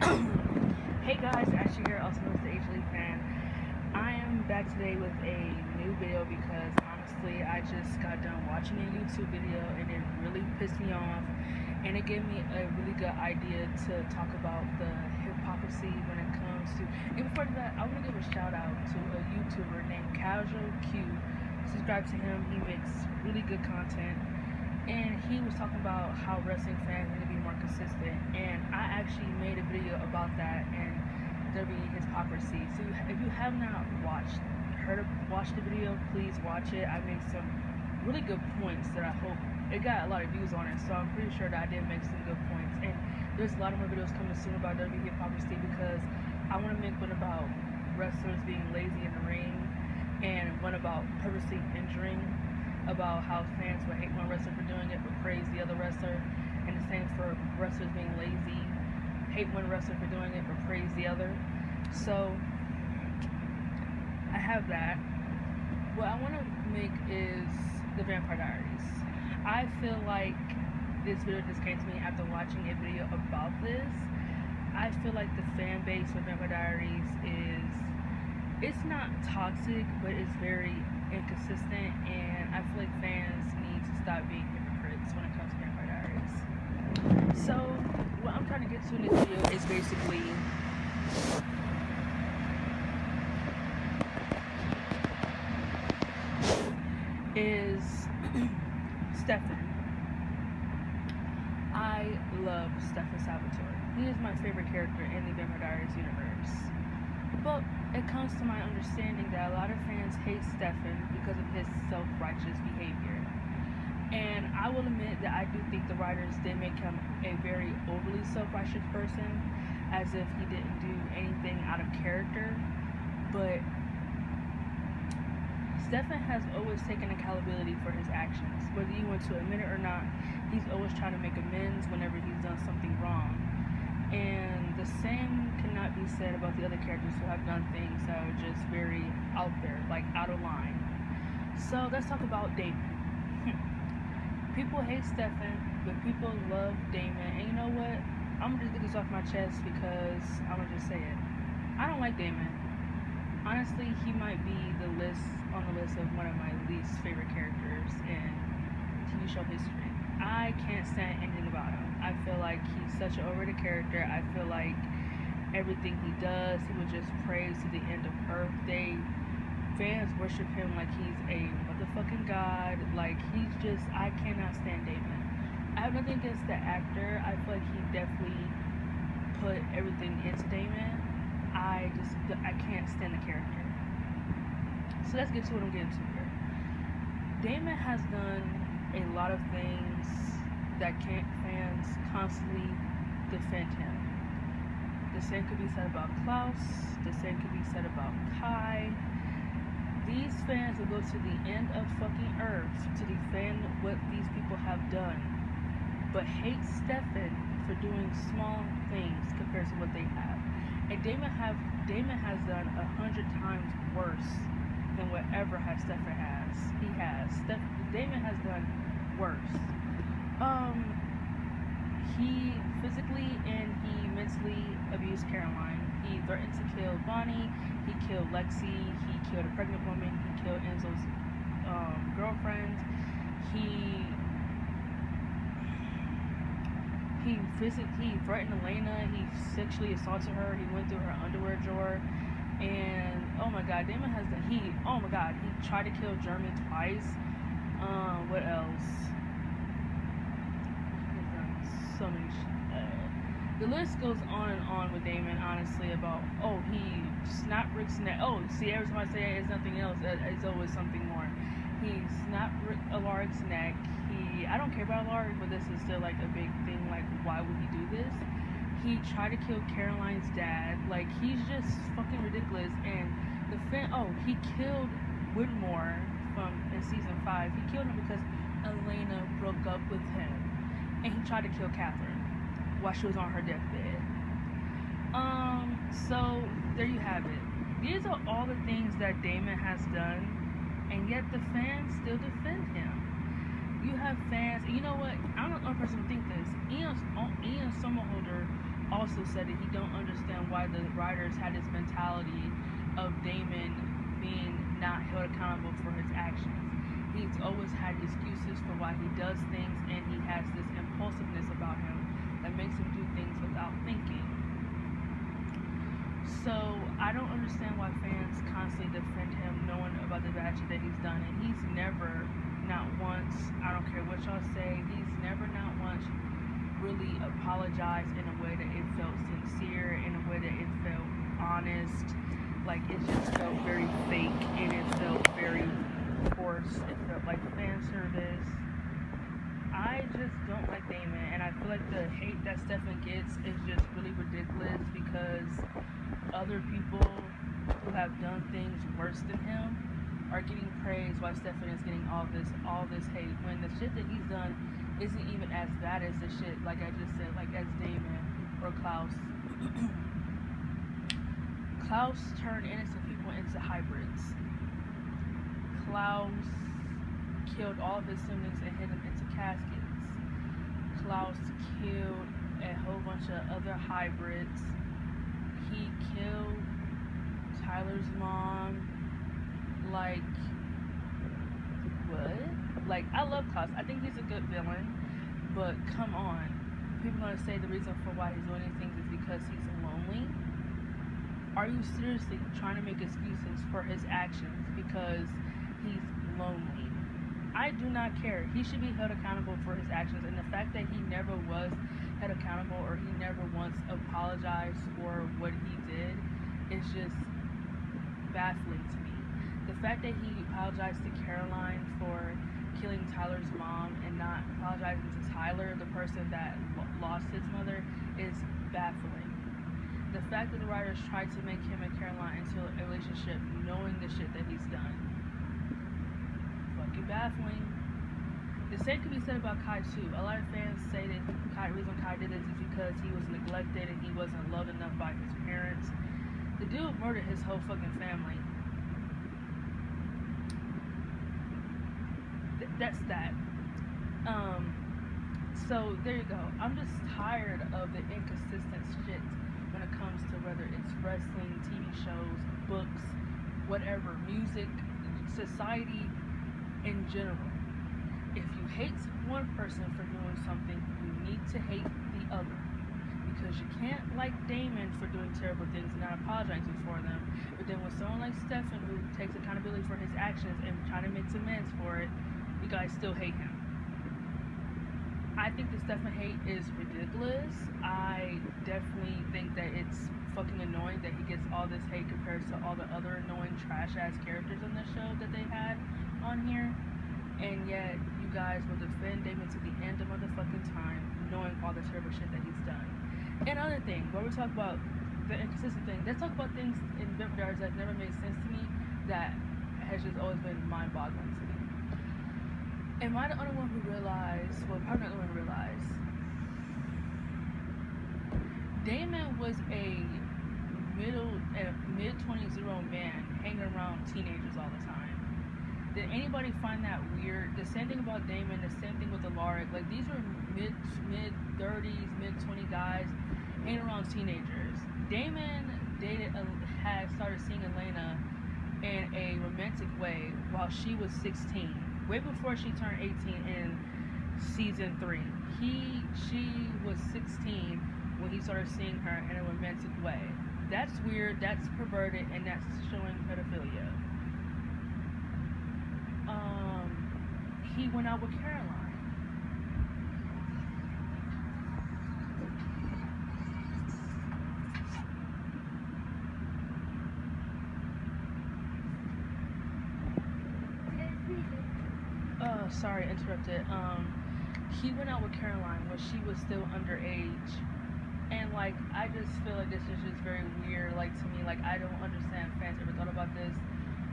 Hey guys, Ashley here, also known as the TVD Fan. I am back today with a new video because honestly, I just got done watching a YouTube video and it really pissed me off, and it gave me a really good idea to talk about the hypocrisy when it comes to. And before that, I want to give a shout out to a YouTuber named Casual Q. Subscribe to him; he makes really good content. And he was talking about how wrestling fans need to be more consistent, and I actually made a video about that and there being hypocrisy. So if you have not watched the video, please watch it. I made some really good points that I hope it got a lot of views on it, so I'm pretty sure that I did make some good points. And there's a lot of more videos coming soon about WWE hypocrisy because I want to make one about wrestlers being lazy in the ring and one about purposely injuring, about how fans would hate one wrestler for doing it but praise the other wrestler, and the same for wrestlers being lazy, hate one wrestler for doing it but praise the other. So I have that. What I want to make is the Vampire Diaries. I feel like this video just came to me after watching a video about this. I feel like the fan base for Vampire Diaries it's not toxic, but it's very inconsistent, and I feel like fans need to stop being hypocrites when it comes to Vampire Diaries. So what I'm trying to get to in this video is basically Stefan. I love Stefan Salvatore. He is my favorite character in the Vampire Diaries universe. But it comes to my understanding that a lot of fans hate Stefan because of his self-righteous behavior. And I will admit that I do think the writers did make him a very overly self-righteous person, as if he didn't do anything out of character. But Stefan has always taken accountability for his actions. Whether you want to admit it or not, he's always trying to make amends whenever he's done something wrong. And the same cannot be said about the other characters who have done things that are just very out there, like out of line. So let's talk about Damon. People hate Stefan, but people love Damon. And you know what? I'm gonna just get this off my chest because I'm gonna just say it. I don't like Damon. Honestly, he might be on the list of one of my least favorite characters in TV show history. I can't stand anything about him. I feel like he's such an overrated character. I feel like everything he does, he would just praise to the end of Earth. Fans worship him like he's a motherfucking god. Like I cannot stand Damon. I have nothing against the actor. I feel like he definitely put everything into Damon. I can't stand the character. So let's get to what I'm getting to here. Damon has done a lot of things that fans constantly defend him. The same could be said about Klaus. The same could be said about Kai. These fans will go to the end of fucking earth to defend what these people have done, but hate Stefan for doing small things compared to what they have. And Damon has done 100 times worse than whatever Stefan has. Damon has done worse. He physically and he mentally abused Caroline. He threatened to kill Bonnie. He killed Lexi. He killed a pregnant woman. He killed Enzo's girlfriend. He threatened Elena. He sexually assaulted her. He went through her underwear drawer. And oh my god, Damon has he tried to kill Jeremy twice. What else? He's done so many the list goes on and on with Damon, honestly, about he snapped Rick's neck. See, every time I say it's nothing else, it's always something more. He snapped Alaric's neck. I don't care about Alaric, but this is still like a big thing. Like, why would he do this? He tried to kill Caroline's dad. Like, he's just fucking ridiculous. And he killed Whitmore in season 5. He killed him because Elena broke up with him, and he tried to kill Catherine while she was on her deathbed. So there you have it. These are all the things that Damon has done, and yet the fans still defend him. You have fans, and you know what? I'm not the only person who think this. Ian Somerhalder also said that he don't understand why the writers had this mentality of Damon being not held accountable for his actions. He's always had excuses for why he does things, and he has this impulsiveness about him that makes him do things without thinking. So I don't understand why fans constantly defend him knowing about the bad shit that he's done, and he's never, not once, I don't care what y'all say, he's never, not once really apologized in a way that it felt sincere, in a way that it felt honest. Like, it just felt very fake, and it felt very forced. It felt like fan service. I just don't like Damon, and I feel like the hate that Stefan gets is just really ridiculous because other people who have done things worse than him are getting praised while Stefan is getting all this hate, when the shit that he's done isn't even as bad as the shit, like I just said, like as Damon or Klaus. Klaus turned innocent people into hybrids. Klaus killed all of his siblings and hid them into caskets. Klaus killed a whole bunch of other hybrids. He killed Tyler's mom. Like, what? Like, I love Klaus. I think he's a good villain, but come on. People are gonna say the reason for why he's doing these things is because he's lonely. Are you seriously trying to make excuses for his actions because he's lonely? I do not care. He should be held accountable for his actions, and the fact that he never was held accountable, or he never once apologized for what he did, is just baffling to me. The fact that he apologized to Caroline for killing Tyler's mom and not apologizing to Tyler, the person that lost his mother, is baffling. The fact that the writers tried to make him and Caroline into a relationship knowing the shit that he's done, fucking baffling. The same could be said about Kai too. A lot of fans say that the reason Kai did this is because he was neglected and he wasn't loved enough by his parents. The dude murdered his whole fucking family. That's that. So there you go. I'm just tired of the inconsistent shit when it comes to whether it's wrestling, TV shows, books, whatever, music, society in general. If you hate one person for doing something, you need to hate the other. Because you can't like Damon for doing terrible things and not apologizing for them. But then with someone like Stefan, who takes accountability for his actions and trying to make amends for it, you guys still hate him. I think the Stefan hate is ridiculous. I definitely think that it's fucking annoying that he gets all this hate compared to all the other annoying trash-ass characters on the show that they had on here. And yet, you guys will defend Damon to the end of motherfucking time, knowing all the terrible shit that he's done. And another thing, when we talk about the inconsistent thing, let's talk about things in Vampire Diaries that never made sense to me, that has just always been mind-boggling to me. Am I the only one who realized, well, probably not the only one who realized, Damon was a mid-20s-year-old man hanging around teenagers all the time. Did anybody find that weird? The same thing about Damon, the same thing with Alaric. Like, these were mid-30s, mid-20 guys hanging around teenagers. Damon had started seeing Elena in a romantic way while she was 16. Way before she turned 18 in season 3. She was 16 when he started seeing her in a romantic way. That's weird, that's perverted, and that's showing pedophilia. He went out with Caroline. Sorry, interrupted. He went out with Caroline when she was still underage. And, like, I just feel like this is just very weird, like, to me. Like, I don't understand fans ever thought about this,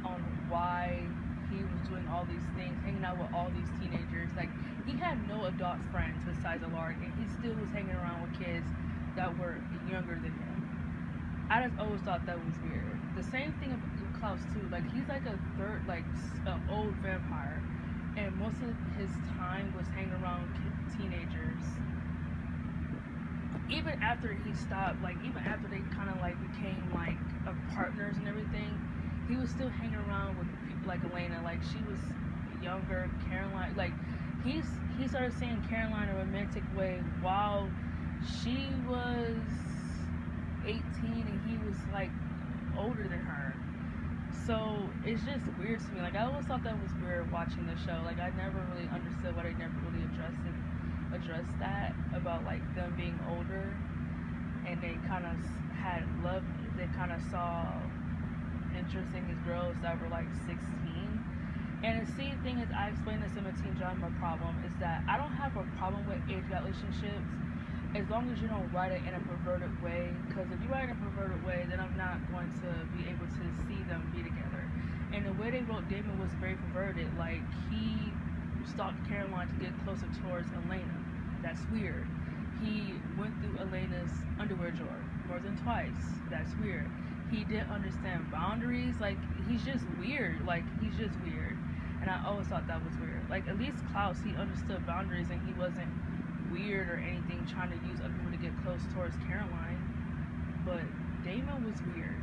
on why he was doing all these things, hanging out with all these teenagers. Like, he had no adult friends besides Alaric, and he still was hanging around with kids that were younger than him. I just always thought that was weird. The same thing with Klaus, too. Like, he's like a old vampire. And most of his time was hanging around teenagers. even after he stopped, like even after they kind of like became like partners and everything, he was still hanging around with people like Elena. Like she was younger, Caroline. Like he started seeing Caroline in a romantic way while she was 18 and he was like older than her. So it's just weird to me. Like I always thought that was weird watching the show. Like I never really understood why they never really addressed that about like them being older, and they kind of had love. They kind of saw interest in these girls that were like 16. And the same thing is, I explained this in my Teen Drama Problem, is that I don't have a problem with age relationships as long as you don't write it in a perverted way. Because if you write it in a perverted way, then I'm not going to be able to see them be together. And the way they wrote Damon was very perverted. Like, he stalked Caroline to get closer towards Elena. That's weird. He went through Elena's underwear drawer more than twice. That's weird. He didn't understand boundaries. Like, he's just weird. Like, he's just weird. And I always thought that was weird. Like, at least Klaus, he understood boundaries and he wasn't weird or anything trying to use other people to get close towards Caroline. But Damon was weird.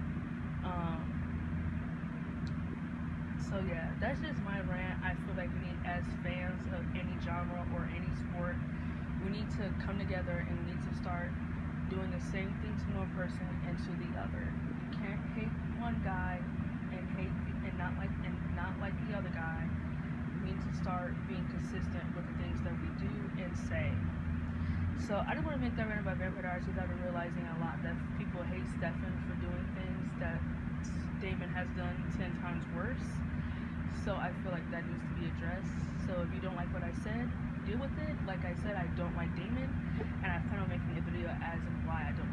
So yeah, that's just my rant. I feel like we need, as fans of any genre or any sport, we need to come together and we need to start doing the same thing to one person and to the other. You can't hate one guy and not like the other guy. We need to start being consistent with the things that we do and say. So I just want to make that rant about Vampire Diaries because I've been realizing a lot that people hate Stefan for doing things that Damon has done 10 times worse. So I feel like that needs to be addressed. So if you don't like what I said, deal with it. Like I said, I don't like Damon, and I plan on making a video as and why I don't